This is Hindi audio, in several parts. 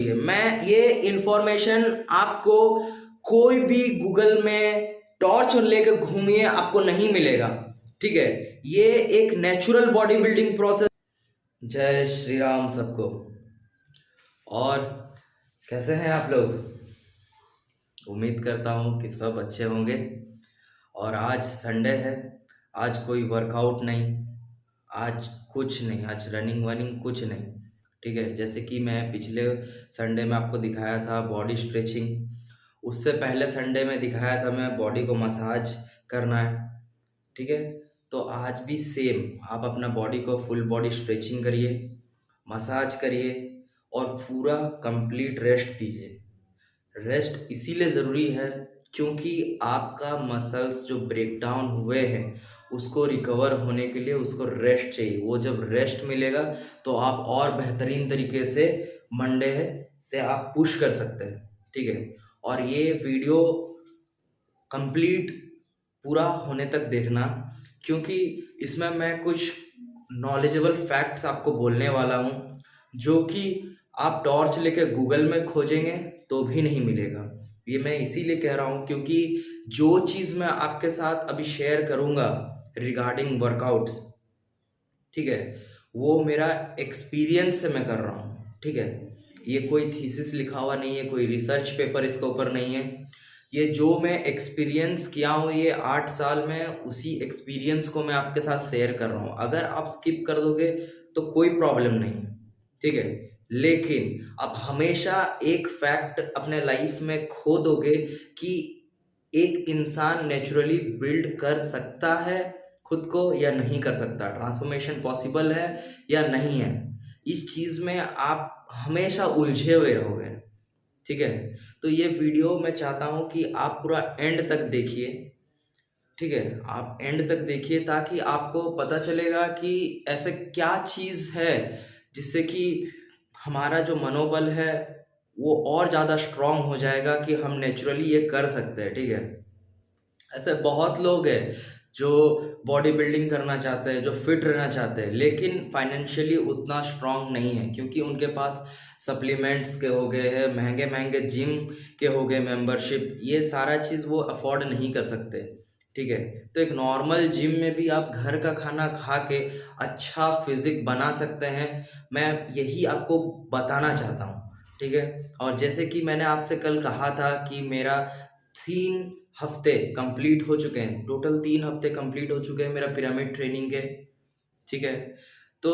मैं ये इंफॉर्मेशन आपको कोई भी गूगल में टॉर्च लेकर घूमिए आपको नहीं मिलेगा। ठीक है, ये एक नेचुरल बॉडी बिल्डिंग प्रोसेस। जय श्री राम सबको। और कैसे हैं आप लोग? उम्मीद करता हूँ कि सब अच्छे होंगे। और आज संडे है, आज कोई वर्कआउट नहीं, आज कुछ नहीं, आज रनिंग वनिंग कुछ नहीं। ठीक है, जैसे कि मैं पिछले संडे में आपको दिखाया था बॉडी स्ट्रेचिंग, उससे पहले संडे में दिखाया था मैं बॉडी को मसाज करना है। ठीक है, तो आज भी सेम आप अपना बॉडी को फुल बॉडी स्ट्रेचिंग करिए, मसाज करिए और पूरा कंप्लीट रेस्ट दीजिए। रेस्ट इसीलिए ज़रूरी है क्योंकि आपका मसल्स जो ब्रेक डाउन हुए हैं उसको रिकवर होने के लिए उसको रेस्ट चाहिए। वो जब रेस्ट मिलेगा तो आप और बेहतरीन तरीके से मंडे से आप पुश कर सकते हैं। ठीक है, और ये वीडियो कंप्लीट पूरा होने तक देखना क्योंकि इसमें मैं कुछ नॉलेजेबल फैक्ट्स आपको बोलने वाला हूँ जो कि आप टॉर्च लेके गूगल में खोजेंगे तो भी नहीं मिलेगा। ये मैं इसीलिए कह रहा हूँ क्योंकि जो चीज़ मैं आपके साथ अभी शेयर करूँगा रिगार्डिंग वर्कआउट्स, ठीक है, वो मेरा एक्सपीरियंस से मैं कर रहा हूँ। ठीक है, ये कोई थीसिस लिखा हुआ नहीं है, कोई रिसर्च पेपर इसके ऊपर नहीं है। ये जो मैं एक्सपीरियंस किया हूँ ये 8 साल में, उसी एक्सपीरियंस को मैं आपके साथ शेयर कर रहा हूँ। अगर आप स्किप कर दोगे तो कोई प्रॉब्लम नहीं है। ठीक है, लेकिन आप हमेशा एक फैक्ट अपने लाइफ में खो दोगे कि एक इंसान नेचुरली बिल्ड कर सकता है खुद को या नहीं कर सकता, ट्रांसफॉर्मेशन पॉसिबल है या नहीं है। इस चीज़ में आप हमेशा उलझे हुए रहोगे। ठीक है, तो ये वीडियो मैं चाहता हूँ कि आप पूरा एंड तक देखिए। ठीक है, आप एंड तक देखिए ताकि आपको पता चलेगा कि ऐसे क्या चीज़ है जिससे कि हमारा जो मनोबल है वो और ज़्यादा स्ट्रॉन्ग हो जाएगा कि हम नेचुरली ये कर सकते हैं। ठीक है, ऐसे बहुत लोग हैं जो बॉडी बिल्डिंग करना चाहते हैं, जो फिट रहना चाहते हैं, लेकिन फाइनेंशियली उतना स्ट्रांग नहीं है क्योंकि उनके पास सप्लीमेंट्स के हो गए हैं, महंगे महंगे जिम के हो गए मेंबरशिप, ये सारा चीज़ वो अफोर्ड नहीं कर सकते। ठीक है, तो एक नॉर्मल जिम में भी आप घर का खाना खा के अच्छा फिजिक बना सकते हैं। मैं यही आपको बताना चाहता हूँ। ठीक है, और जैसे कि मैंने आपसे कल कहा था कि मेरा 3 हफ्ते कंप्लीट हो चुके हैं, टोटल 3 हफ्ते कंप्लीट हो चुके हैं मेरा पिरामिड ट्रेनिंग के। ठीक है, तो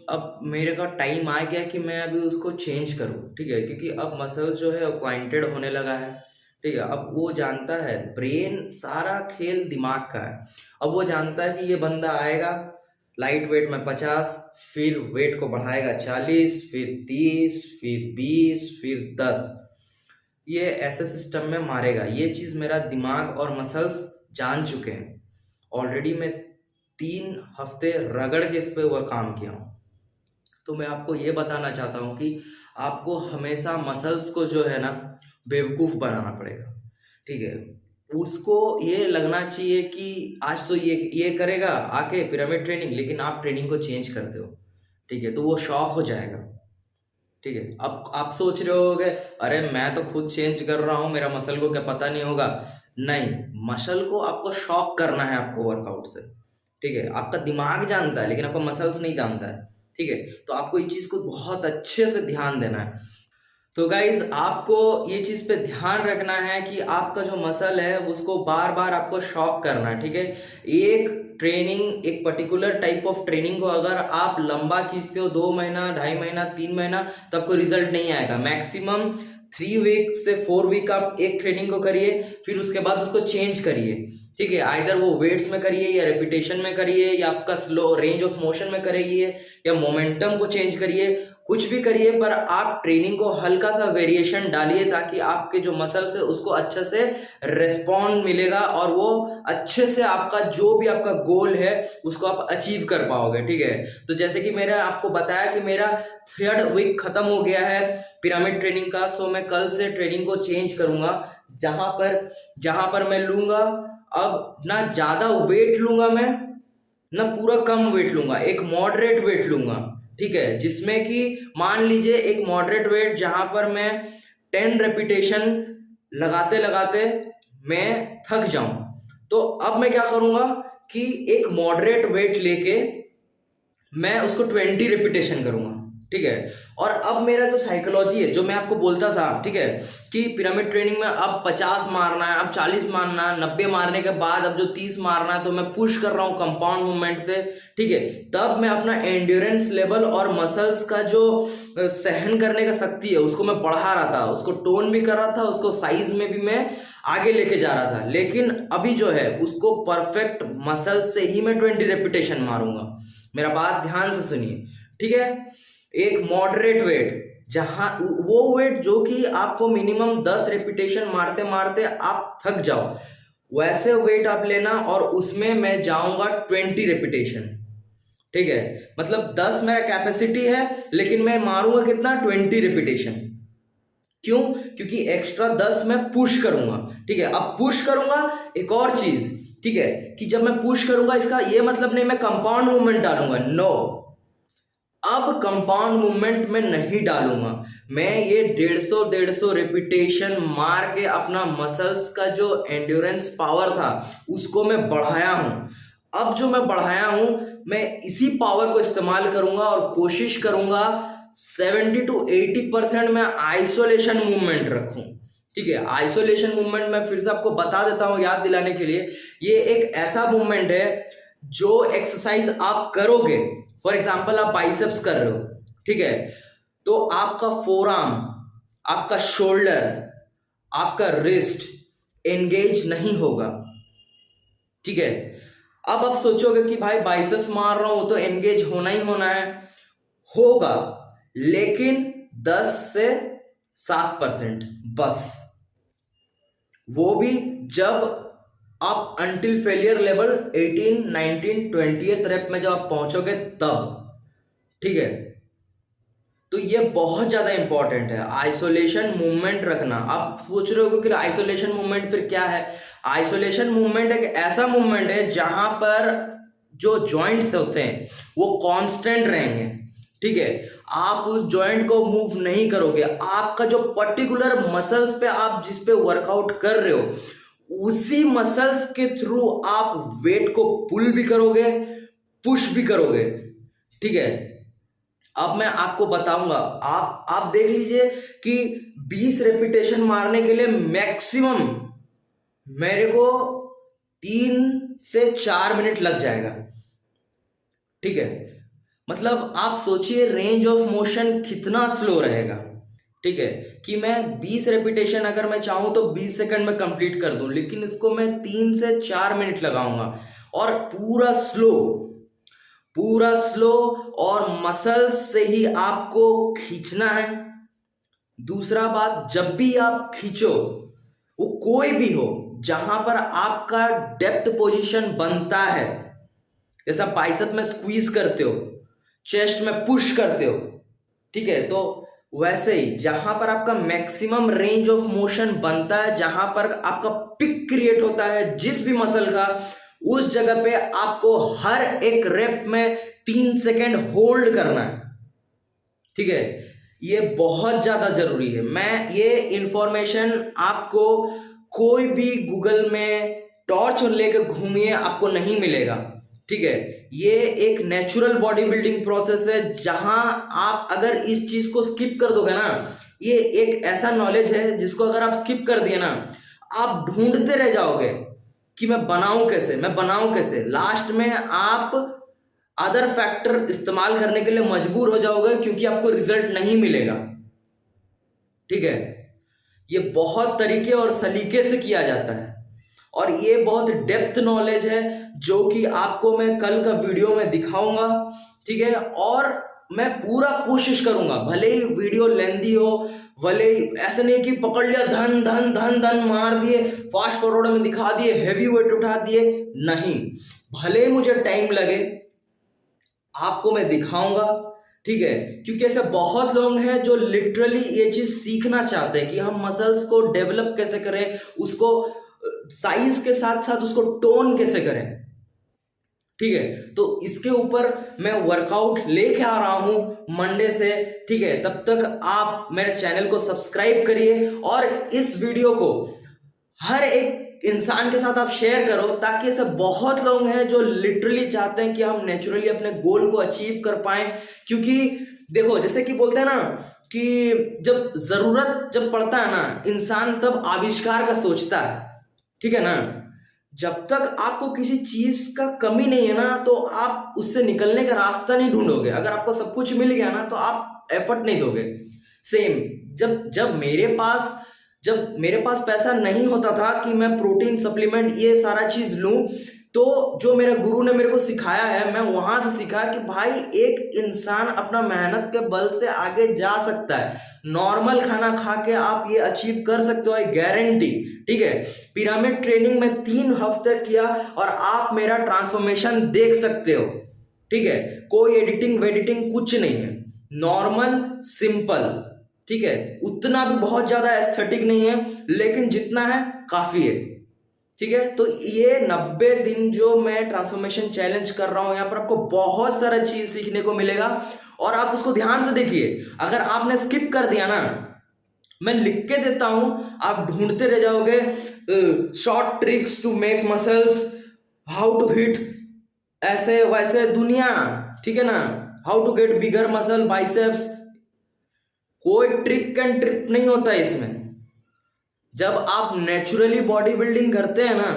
अब मेरे का टाइम आ गया कि मैं अभी उसको चेंज करूँ। ठीक है, क्योंकि अब मसल जो है अक्वाइंटेड होने लगा है। ठीक है, अब वो जानता है, ब्रेन सारा खेल दिमाग का है। अब वो जानता है कि ये बंदा आएगा लाइट वेट में 50, फिर वेट को बढ़ाएगा 40, फिर 30, फिर 20, फिर 10, ये ऐसे सिस्टम में मारेगा। ये चीज़ मेरा दिमाग और मसल्स जान चुके हैं ऑलरेडी। मैं 3 हफ्ते रगड़ के इस पे वो काम किया हूँ। तो मैं आपको ये बताना चाहता हूँ कि आपको हमेशा मसल्स को जो है ना बेवकूफ़ बनाना पड़ेगा। ठीक है, उसको ये लगना चाहिए कि आज तो ये करेगा आके पिरामिड ट्रेनिंग, लेकिन आप ट्रेनिंग को चेंज करते हो। ठीक है, तो वो शॉक हो जाएगा। ठीक है, अब आप सोच रहे होगे अरे मैं तो खुद चेंज कर रहा हूँ, मेरा मसल को क्या पता नहीं होगा। नहीं, मसल को आपको शॉक करना है आपको वर्कआउट से। ठीक है, आपका दिमाग जानता है लेकिन आपका मसल्स नहीं जानता है। ठीक है, तो आपको इस चीज़ को बहुत अच्छे से ध्यान देना है। तो गाइज आपको ये चीज़ पे ध्यान रखना है कि आपका जो मसल है उसको बार बार आपको शॉक करना है। ठीक है, एक ट्रेनिंग, एक पर्टिकुलर टाइप ऑफ ट्रेनिंग को अगर आप लंबा खींचते हो 2 महीना, 2.5 महीना, 3 महीना, तो आपको रिजल्ट नहीं आएगा। मैक्सिमम 3 वीक से 4 वीक आप एक ट्रेनिंग को करिए, फिर उसके बाद उसको चेंज करिए। ठीक है, आइदर वो वेट्स में करिए या रेपिटेशन में करिए या आपका स्लो रेंज ऑफ मोशन में करिए या मोमेंटम को चेंज करिए, कुछ भी करिए, पर आप ट्रेनिंग को हल्का सा वेरिएशन डालिए ताकि आपके जो मसल्स है उसको अच्छे से रिस्पॉन्ड मिलेगा और वो अच्छे से आपका जो भी आपका गोल है उसको आप अचीव कर पाओगे। ठीक है, तो जैसे कि मैंने आपको बताया कि मेरा 3rd वीक खत्म हो गया है पिरामिड ट्रेनिंग का, सो मैं कल से ट्रेनिंग को चेंज करूंगा। जहां पर मैं लूंगा अब ना ज़्यादा वेट लूंगा मैं, ना पूरा कम वेट लूंगा, एक मॉडरेट वेट लूंगा। ठीक है, जिसमें कि मान लीजिए एक मॉडरेट वेट जहां पर मैं 10 रेपिटेशन लगाते लगाते मैं थक जाऊं, तो अब मैं क्या करूंगा कि एक मॉडरेट वेट लेके मैं उसको 20 रेपिटेशन करूंगा। ठीक है, और अब मेरा जो साइकोलॉजी है, जो मैं आपको बोलता था, ठीक है, कि पिरामिड ट्रेनिंग में अब 50 मारना है, अब 40 मारना है, 90 मारने के बाद अब जो 30 मारना है, तो मैं पुश कर रहा हूँ कंपाउंड मूवमेंट से। ठीक है, तब मैं अपना एंड्योरेंस लेवल और मसल्स का जो सहन करने का शक्ति है उसको मैं बढ़ा रहा था, उसको टोन भी कर रहा था, उसको साइज में भी मैं आगे लेके जा रहा था। लेकिन अभी जो है उसको परफेक्ट मसल से ही मैं 20 रेपिटेशन मारूंगा। मेरा बात ध्यान से सुनिए, ठीक है। एक मॉडरेट वेट, जहां वो वेट जो कि आपको मिनिमम 10 रेपिटेशन मारते मारते आप थक जाओ, वैसे वेट आप लेना और उसमें मैं जाऊंगा 20 रेपिटेशन। ठीक है, मतलब 10 मेरा कैपेसिटी है लेकिन मैं मारूंगा कितना, 20 रेपिटेशन। क्यों? क्योंकि एक्स्ट्रा 10 मैं पुश करूंगा। ठीक है, अब पुश करूंगा, एक और चीज, ठीक है, कि जब मैं पुश करूंगा इसका ये मतलब नहीं मैं कंपाउंड मूवमेंट डालूंगा, नो, अब कंपाउंड मूवमेंट में नहीं डालूंगा मैं। ये 150 रेपिटेशन मार के अपना मसल्स का जो एंड्योरेंस पावर था उसको मैं बढ़ाया हूं। अब जो मैं बढ़ाया हूं मैं इसी पावर को इस्तेमाल करूंगा और कोशिश करूंगा 70 to 80% में आइसोलेशन मूवमेंट रखूं। ठीक है, आइसोलेशन मूवमेंट मैं फिर से आपको बता देता हूं याद दिलाने के लिए। ये एक ऐसा मूवमेंट है जो एक्सरसाइज आप करोगे, फॉर एग्जाम्पल आप बाइसेप्स कर रहे हो, ठीक है, तो आपका फोरआर्म, आपका शोल्डर, आपका रिस्ट एंगेज नहीं होगा। ठीक है, अब आप सोचोगे कि भाई बाइसेप्स मार रहा हूं तो एंगेज होना ही होना है, होगा, लेकिन 10 से 7% बस, वो भी जब आप until failure level 18, 19, 20th rape में जब आप पहुंचोगे तब। ठीक है, तो ये बहुत ज्यादा इंपॉर्टेंट है आइसोलेशन मूवमेंट रखना। आप सोच रहे हो कि आइसोलेशन मूवमेंट फिर क्या है? आइसोलेशन मूवमेंट एक ऐसा मूवमेंट है जहां पर जो जॉइंट्स होते हैं वो कांस्टेंट रहेंगे। ठीक है, आप उस जॉइंट को मूव नहीं करोगे, आपका जो पर्टिकुलर मसल्स पे आप जिस पे वर्कआउट कर रहे हो उसी मसल्स के थ्रू आप वेट को पुल भी करोगे, पुश भी करोगे। ठीक है, अब मैं आपको बताऊंगा, आप देख लीजिए कि 20 रेपिटेशन मारने के लिए मैक्सिमम मेरे को 3 से 4 मिनट लग जाएगा। ठीक है, मतलब आप सोचिए रेंज ऑफ मोशन कितना स्लो रहेगा। ठीक है, कि मैं 20 रेपिटेशन अगर मैं चाहूं तो 20 सेकंड में कंप्लीट कर दूं, लेकिन इसको मैं 3 से 4 मिनट लगाऊंगा और पूरा स्लो और मसल्स से ही आपको खींचना है। दूसरा बात, जब भी आप खींचो, वो कोई भी हो, जहां पर आपका डेप्थ पोजीशन बनता है, जैसा बाइसेप में स्क्वीज करते हो, चेस्ट में पुश करते हो, ठीक है, तो वैसे ही जहां पर आपका मैक्सिमम रेंज ऑफ मोशन बनता है, जहां पर आपका पिक क्रिएट होता है जिस भी मसल का, उस जगह पे आपको हर एक रेप में 3 सेकेंड होल्ड करना है। ठीक है, ये बहुत ज्यादा जरूरी है। मैं ये इंफॉर्मेशन आपको कोई भी गूगल में टॉर्च लेकर घूमिए आपको नहीं मिलेगा। ठीक है, ये एक नेचुरल बॉडी बिल्डिंग प्रोसेस है, जहां आप अगर इस चीज को स्किप कर दोगे ना, ये एक ऐसा नॉलेज है जिसको अगर आप स्किप कर दिए ना, आप ढूंढते रह जाओगे कि मैं बनाऊं कैसे। लास्ट में आप अदर फैक्टर इस्तेमाल करने के लिए मजबूर हो जाओगे क्योंकि आपको रिजल्ट नहीं मिलेगा। ठीक है, ये बहुत तरीके और सलीके से किया जाता है और ये बहुत डेप्थ नॉलेज है जो कि आपको मैं कल का वीडियो में दिखाऊंगा। ठीक है, और मैं पूरा कोशिश करूंगा, भले ही वीडियो लेंदी हो, भले ही ऐसे नहीं कि पकड़ लिया धन धन धन धन मार दिए, फास्ट फॉरवर्ड में दिखा दिए, हेवी वेट उठा दिए, नहीं, भले ही मुझे टाइम लगे आपको मैं दिखाऊंगा। ठीक है, क्योंकि ऐसे बहुत लोग हैं जो लिटरली ये चीज सीखना चाहते हैं कि हम मसल्स को डेवलप कैसे करें, उसको साइज के साथ साथ उसको टोन कैसे करें। ठीक है। तो इसके ऊपर मैं वर्कआउट लेके आ रहा हूं मंडे से, ठीक है। तब तक आप मेरे चैनल को सब्सक्राइब करिए और इस वीडियो को हर एक इंसान के साथ आप शेयर करो, ताकि ऐसे बहुत लोग हैं जो लिटरली चाहते हैं कि हम नेचुरली अपने गोल को अचीव कर पाएं। क्योंकि देखो, जैसे कि बोलते हैं ना कि जब जरूरत जब पड़ता है ना, इंसान तब आविष्कार का सोचता है, ठीक है ना। जब तक आपको किसी चीज का कमी नहीं है ना, तो आप उससे निकलने का रास्ता नहीं ढूंढोगे। अगर आपको सब कुछ मिल गया ना, तो आप एफर्ट नहीं दोगे। सेम जब मेरे पास पैसा नहीं होता था कि मैं प्रोटीन सप्लीमेंट ये सारा चीज लूं, तो जो मेरे गुरु ने मेरे को सिखाया है, मैं वहां से सीखा कि भाई एक इंसान अपना मेहनत के बल से आगे जा सकता है। नॉर्मल खाना खा के आप ये अचीव कर सकते हो, आई गारंटी, ठीक है। पिरामिड ट्रेनिंग में 3 हफ्ते किया और आप मेरा ट्रांसफॉर्मेशन देख सकते हो, ठीक है। कोई एडिटिंग वेडिटिंग कुछ नहीं है, नॉर्मल सिंपल, ठीक है। उतना भी बहुत ज्यादा एस्थेटिक नहीं है, लेकिन जितना है काफी है, ठीक है। तो ये 90 दिन जो मैं ट्रांसफॉर्मेशन चैलेंज कर रहा हूं, यहाँ पर आपको बहुत सारा चीज सीखने को मिलेगा और आप उसको ध्यान से देखिए। अगर आपने स्किप कर दिया ना, मैं लिख के देता हूं, आप ढूंढते रह जाओगे। Short tricks to make muscles, how to hit ऐसे वैसे दुनिया, ठीक है ना, how to get bigger muscle biceps. कोई ट्रिक एंड ट्रिप नहीं होता इसमें। जब आप नेचुरली बॉडी बिल्डिंग करते हैं ना,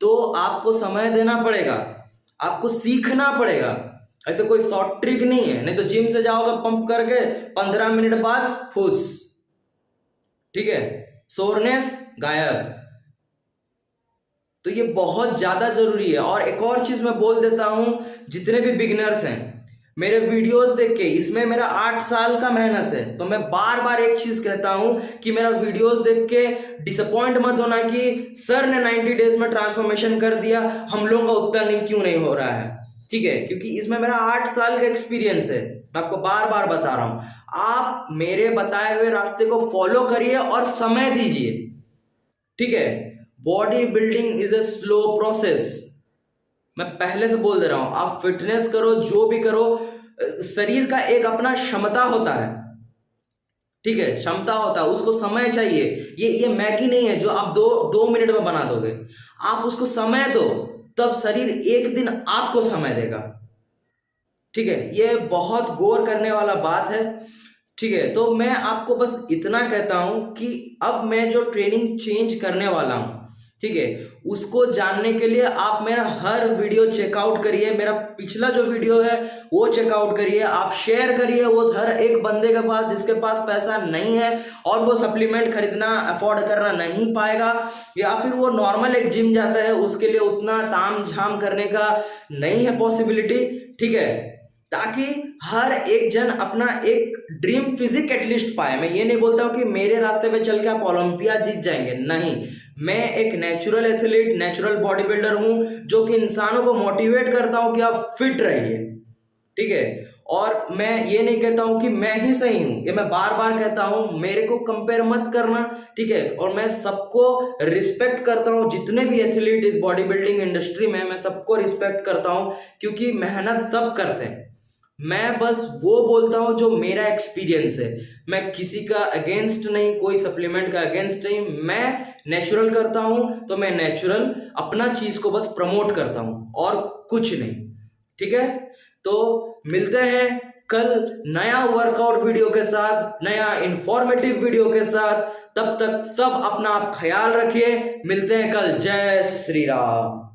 तो आपको समय देना पड़ेगा, आपको सीखना पड़ेगा। ऐसे कोई शॉर्ट ट्रिक नहीं है, नहीं तो जिम से जाओगे पंप करके 15 मिनट बाद फुस, ठीक है, सोरनेस गायब। तो ये बहुत ज्यादा जरूरी है। और एक और चीज मैं बोल देता हूं, जितने भी बिगिनर्स हैं मेरे वीडियोस देख के, इसमें मेरा 8 साल का मेहनत है, तो मैं बार बार एक चीज कहता हूं कि मेरा वीडियोस देख के डिसअपॉइंट मत होना कि सर ने 90 डेज में ट्रांसफॉर्मेशन कर दिया, हम लोगों का उतना नहीं क्यों नहीं हो रहा है, ठीक है। क्योंकि इसमें मेरा 8 साल का एक्सपीरियंस है, मैं आपको बार बार बता रहा हूं। आप मेरे बताए हुए रास्ते को फॉलो करिए और समय दीजिए, ठीक है। Body building is a slow process, मैं पहले से बोल दे रहा हूं। आप फिटनेस करो, जो भी करो, शरीर का एक अपना क्षमता होता है, ठीक है, क्षमता होता है, उसको समय चाहिए। ये मैगी नहीं है जो आप दो मिनट में बना दोगे। आप उसको समय दो, तब शरीर एक दिन आपको समय देगा, ठीक है। ये बहुत गौर करने वाला बात है, ठीक है। तो मैं आपको बस इतना कहता हूं कि अब मैं जो ट्रेनिंग चेंज करने वाला हूं, ठीक है, उसको जानने के लिए आप मेरा हर वीडियो चेकआउट करिए। मेरा पिछला जो वीडियो है वो चेकआउट करिए, आप शेयर करिए वो हर एक बंदे के पास जिसके पास पैसा नहीं है और वो सप्लीमेंट खरीदना अफोर्ड करना नहीं पाएगा, या फिर वो नॉर्मल एक जिम जाता है, उसके लिए उतना ताम झाम करने का नहीं है पॉसिबिलिटी, ठीक है। ताकि हर एक जन अपना एक ड्रीम फिजिक एटलीस्ट पाए। मैं ये नहीं बोलता हूं कि मेरे रास्ते पे चल के आप ओलंपिया जीत जाएंगे, नहीं। मैं एक natural athlete, natural body builder हूं, जो कि इंसानों को मोटिवेट करता हूं कि आप फिट रहिए, ठीक है। और मैं ये नहीं कहता हूं कि मैं ही सही हूं, ये मैं बार बार कहता हूं, मेरे को कंपेयर मत करना, ठीक है। और मैं सबको रिस्पेक्ट करता हूं, जितने भी एथलीट इस बॉडी बिल्डिंग इंडस्ट्री में, मैं सबको रिस्पेक्ट करता हूं, क्योंकि मेहनत सब करते हैं। मैं बस वो बोलता हूं जो मेरा एक्सपीरियंस है। मैं किसी का अगेंस्ट नहीं, कोई सप्लीमेंट का अगेंस्ट नहीं। मैं नेचुरल करता हूं, तो मैं नेचुरल अपना चीज को बस प्रमोट करता हूं और कुछ नहीं, ठीक है। तो मिलते हैं कल नया वर्कआउट वीडियो के साथ, नया इंफॉर्मेटिव वीडियो के साथ। तब तक सब अपना आप ख्याल रखिए, मिलते हैं कल। जय श्री राम।